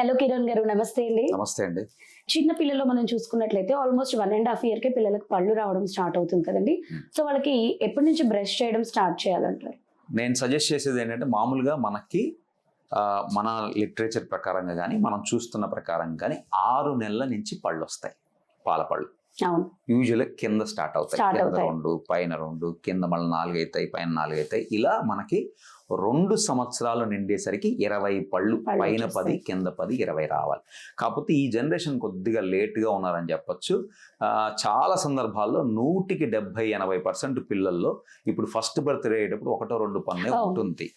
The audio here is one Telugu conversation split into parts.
హలో కిరణ్ గారు, నమస్తే అండి. నమస్తే అండి. చిన్న పిల్లలు మనం చూసుకున్నట్లయితే ఆల్మోస్ట్ 1.5 year కే పిల్లలకు పళ్ళు రావడం స్టార్ట్ అవుతుంది కదండి. సో వాళ్ళకి ఎప్పటి నుంచి బ్రష్ చేయడం స్టార్ట్ చేయాలంటారు? నేను సజెస్ట్ చేసేది ఏంటంటే మామూలుగా మనకి మన లిటరేచర్ ప్రకారంగా కానీ మనం చూస్తున్న ప్రకారం కానీ 6 నెలల నుంచి పళ్ళు వస్తాయి, పాల పళ్ళు. అవును, యూజువల్గా కింద స్టార్ట్ అవుతాయి, కింద 2 పైన 2 కింద మళ్ళీ 4 అవుతాయి, పైన 4 అవుతాయి. ఇలా మనకి 2 సంవత్సరాలు నిండేసరికి 20 పళ్ళు, పైన 10 కింద 10 20 రావాలి. కాకపోతే ఈ జనరేషన్ కొద్దిగా లేట్గా ఉన్నారని చెప్పొచ్చు. చాలా సందర్భాల్లో 100కి 70-80% పిల్లల్లో ఇప్పుడు ఫస్ట్ బర్త్డే అయ్యేటప్పుడు 1-2 పన్నే ఉంటుంది,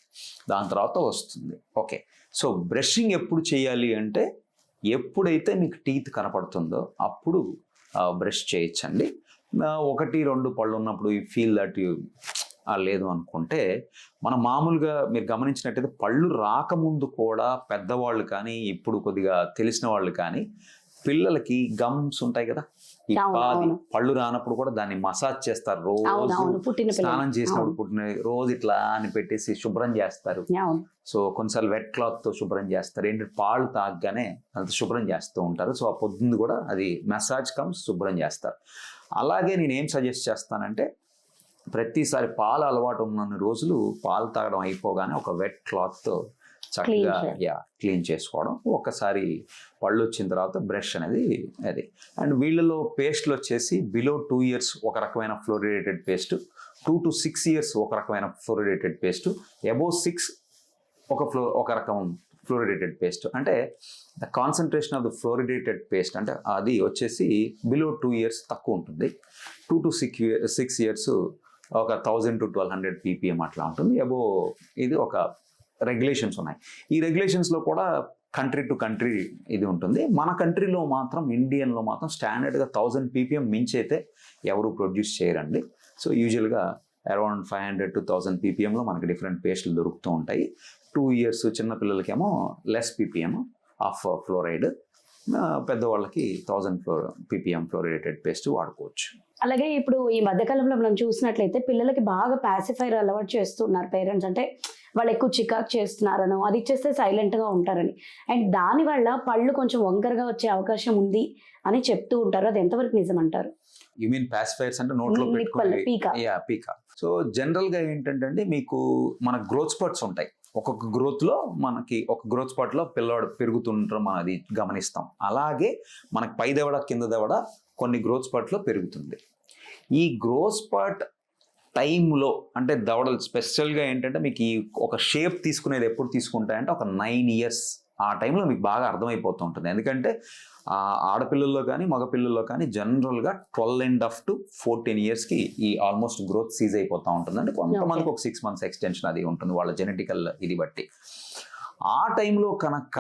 దాని తర్వాత వస్తుంది. ఓకే, సో బ్రషింగ్ ఎప్పుడు చేయాలి అంటే ఎప్పుడైతే మీకు టీత్ కనపడుతుందో అప్పుడు బ్రష్ చేయొచ్చండి. 1-2 పళ్ళు ఉన్నప్పుడు యూ ఫీల్ దట్ యూ లేదు అనుకుంటే మనం మామూలుగా మీరు గమనించినట్టయితే పళ్ళు రాకముందు కూడా పెద్దవాళ్ళు కానీ ఇప్పుడు కొద్దిగా తెలిసిన వాళ్ళు కానీ పిల్లలకి గమ్స్ ఉంటాయి కదా, ఈ పాది పళ్ళు రానప్పుడు కూడా దాన్ని మసాజ్ చేస్తారు. రోజు స్నానం చేసినప్పుడు పుట్టిన రోజు ఇట్లా అని పెట్టేసి శుభ్రం చేస్తారు. సో కొన్నిసార్లు వెట్ క్లాత్ తో శుభ్రం చేస్తారు. ఏంటంటే పాలు తాగగానే అంత శుభ్రం చేస్తూ ఉంటారు. సో ఆ పొద్దున్న కూడా అది మసాజ్ కమ్స్ శుభ్రం చేస్తారు. అలాగే నేను ఏం సజెస్ట్ చేస్తానంటే ప్రతిసారి పాలు అలవాటు ఉన్న రోజులు పాలు తాగడం అయిపోగానే ఒక వెట్ క్లాత్తో చక్కగా క్లీన్ చేసుకోవడం. ఒకసారి పళ్ళు వచ్చిన తర్వాత బ్రష్ అనేది అది. అండ్ వీళ్ళలో పేస్ట్లు వచ్చేసి బిలో 2 years ఒక రకమైన ఫ్లోరిడేటెడ్ పేస్ట్, 2 to 6 years ఒక రకమైన ఫ్లోరిడేటెడ్ పేస్ట్, అబోవ్ 6 ఒక రకం ఫ్లోరిడేటెడ్ పేస్ట్. అంటే the concentration of the fluoridated paste అంటే అది వచ్చేసి బిలో 2 years తక్కువ ఉంటుంది. 2 to 6 years ఒక 1000 to 1200 ppm అట్లా ఉంటుంది. అబోవ్ ఇది ఒక రెగ్యులేషన్స్ ఉన్నాయి. ఈ రెగ్యులేషన్స్లో కూడా కంట్రీ టు కంట్రీ ఇది ఉంటుంది. మన కంట్రీలో మాత్రం ఇండియన్లో మాత్రం స్టాండర్డ్గా 1000 ppm మించి అయితే ఎవరు ప్రొడ్యూస్ చేయరండి. సో యూజువల్గా అరౌండ్ 500 to 1000 ppmలో మనకి డిఫరెంట్ పేస్ట్లు దొరుకుతూ ఉంటాయి. 2 years చిన్నపిల్లలకేమో లెస్ ppm ఆఫ్ ఫ్లోరైడ్, పెద్దవాళ్ళకి 1000 ppm ఫ్లోరిడేటెడ్ పేస్ట్ వాడుకోవచ్చు. అలాగే ఇప్పుడు ఈ మధ్యకాలంలో మనం చూసినట్లయితే పిల్లలకి బాగా పాసిఫైర్ అలవాటు చేస్తున్నారు పేరెంట్స్. అంటే వాళ్ళు ఎక్కువ చికాకు చేస్తున్నారనో, అది ఇచ్చేస్తే సైలెంట్గా ఉంటారని. అండ్ దానివల్ల పళ్ళు కొంచెం వంకరగా వచ్చే అవకాశం ఉంది అని చెప్తూ ఉంటారు. అది ఎంతవరకు నిజం అంటారు? యు మీన్ పాసిఫైర్స్ అంటే నోట్లో పెట్టుకునే పీకా. సో జనరల్గా ఏంటంటే మీకు మన గ్రోత్ స్పాట్స్ ఉంటాయి. ఒక్కొక్క గ్రోత్లో మనకి ఒక గ్రోత్ స్పాట్లో పిల్లవాడు పెరుగుతుంటాం మనం అది గమనిస్తాం. అలాగే మనకి పై దవడ కింద దవడ కొన్ని గ్రోత్ స్పాట్లో పెరుగుతుంది. ఈ గ్రోత్ స్పాట్ టైంలో అంటే దవడలు స్పెషల్గా ఏంటంటే మీకు ఈ ఒక షేప్ తీసుకునేది ఎప్పుడు తీసుకుంటాయంటే ఒక 9 years ఆ టైంలో మీకు బాగా అర్థమైపోతూ ఉంటుంది. ఎందుకంటే ఆడపిల్లల్లో కానీ మగపిల్లల్లో కానీ జనరల్గా 12.5 to 14 yearsకి ఈ ఆల్మోస్ట్ గ్రోత్ సీజ్ అయిపోతూ ఉంటుంది. అంటే కొంతమందికి ఒక 6 months ఎక్స్టెన్షన్ అది ఉంటుంది వాళ్ళ జెనెటికల్ ఇది బట్టి. ఆ టైంలో కనుక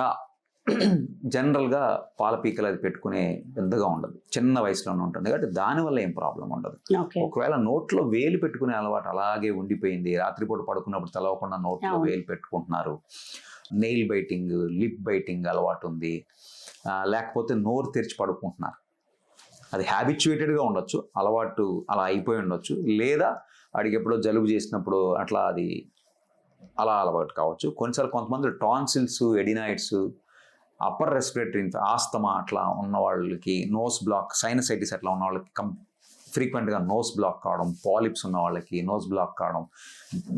జనరల్గా పాల పీకలు అది పెట్టుకునే పెద్దగా ఉండదు, చిన్న వయసులోనే ఉంటుంది కాబట్టి దానివల్ల ఏం ప్రాబ్లం ఉండదు. ఒకవేళ నోట్లో వేలు పెట్టుకునే అలవాటు అలాగే ఉండిపోయింది, రాత్రిపూట పడుకున్నప్పుడు తెలవకుండా నోట్లో వేలు పెట్టుకుంటున్నారు, నెయిల్ బైటింగ్ లిప్ బైటింగ్ అలవాటు ఉంది, లేకపోతే నోరు తెరిచి పడుకుంటున్నారు, అది హ్యాబిచ్యుయేటెడ్గా ఉండొచ్చు, అలవాటు అలా అయిపోయి ఉండొచ్చు, లేదా వాడికి ఎప్పుడో జలుబు చేసినప్పుడు అట్లా అది అలా అలవాటు కావచ్చు. కొన్నిసార్లు కొంతమంది tonsils, adenoids, upper respiratory asthma అట్లా ఉన్న వాళ్ళకి, నోస్ బ్లాక్, సైనసైటిస్ అట్లా ఉన్న వాళ్ళకి ఫ్రీక్వెంట్గా నోస్ బ్లాక్ కావడం, పాలిప్స్ ఉన్న వాళ్ళకి నోస్ బ్లాక్ కావడం,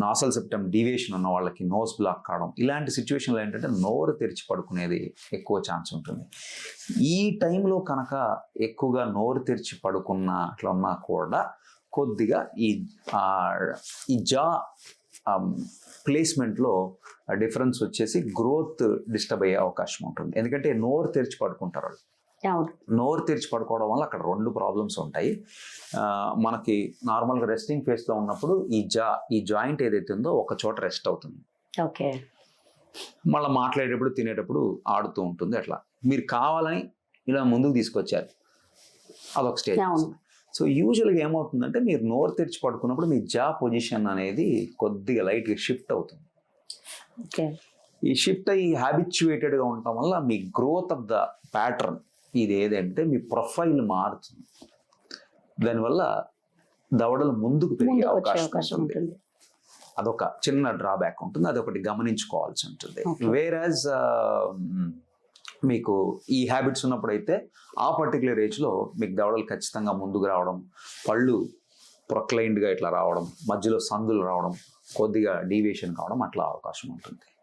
నాసల్ సెప్టమ్ డీవియేషన్ ఉన్న వాళ్ళకి నోస్ బ్లాక్ కావడం, ఇలాంటి సిచ్యువేషన్లో ఏంటంటే నోరు తెరిచి పడుకునేది ఎక్కువ ఛాన్స్ ఉంటుంది. ఈ టైంలో కనుక ఎక్కువగా నోరు తెరిచి పడుకున్న అట్లా ఉన్నా కూడా కొద్దిగా ఈ జా ప్లేస్మెంట్లో డిఫరెన్స్ వచ్చేసి గ్రోత్ డిస్టర్బ్ అయ్యే అవకాశం ఉంటుంది. ఎందుకంటే నోరు తెరిచి పడుకుంటారు వాళ్ళు. నోరు తెరిచి పడుకోవడం వల్ల అక్కడ 2 ప్రాబ్లమ్స్ ఉంటాయి. మనకి నార్మల్గా రెస్టింగ్ ఫేస్లో ఉన్నప్పుడు ఈ జాయింట్ ఏదైతే ఉందో ఒక చోట రెస్ట్ అవుతుంది, మళ్ళీ మాట్లాడేటప్పుడు తినేటప్పుడు ఆడుతూ ఉంటుంది. అట్లా మీరు కావాలని ఇలా ముందుకు తీసుకొచ్చారు, అదొక స్టేజ్. సో యూజువల్గా ఏమవుతుందంటే మీరు నోరు తెరిచి పడుకున్నప్పుడు మీ జా పొజిషన్ అనేది కొద్దిగా లైట్గా షిఫ్ట్ అవుతుంది. ఈ షిఫ్ట్ అయ్యి హ్యాబిచ్యుయేటెడ్గా ఉండటం వల్ల మీ గ్రోత్ ఆఫ్ ద ప్యాటర్న్ ఇది ఏదంటే మీ ప్రొఫైల్ మారుతుంది. దానివల్ల దవడలు ముందుకు పెరిగే అవకాశం ఉంటుంది. అదొక చిన్న డ్రాబ్యాక్ ఉంటుంది, అదొకటి గమనించుకోవాల్సి ఉంటుంది. వేరాజ్ మీకు ఈ హ్యాబిట్స్ ఉన్నప్పుడైతే ఆ పర్టికులర్ ఏజ్లో మీకు దవడలు ఖచ్చితంగా ముందుకు రావడం, పళ్ళు ప్రొక్లైన్డ్గా ఇట్లా రావడం, మధ్యలో సందులు రావడం, కొద్దిగా డీవియేషన్ కావడం అట్లా అవకాశం ఉంటుంది.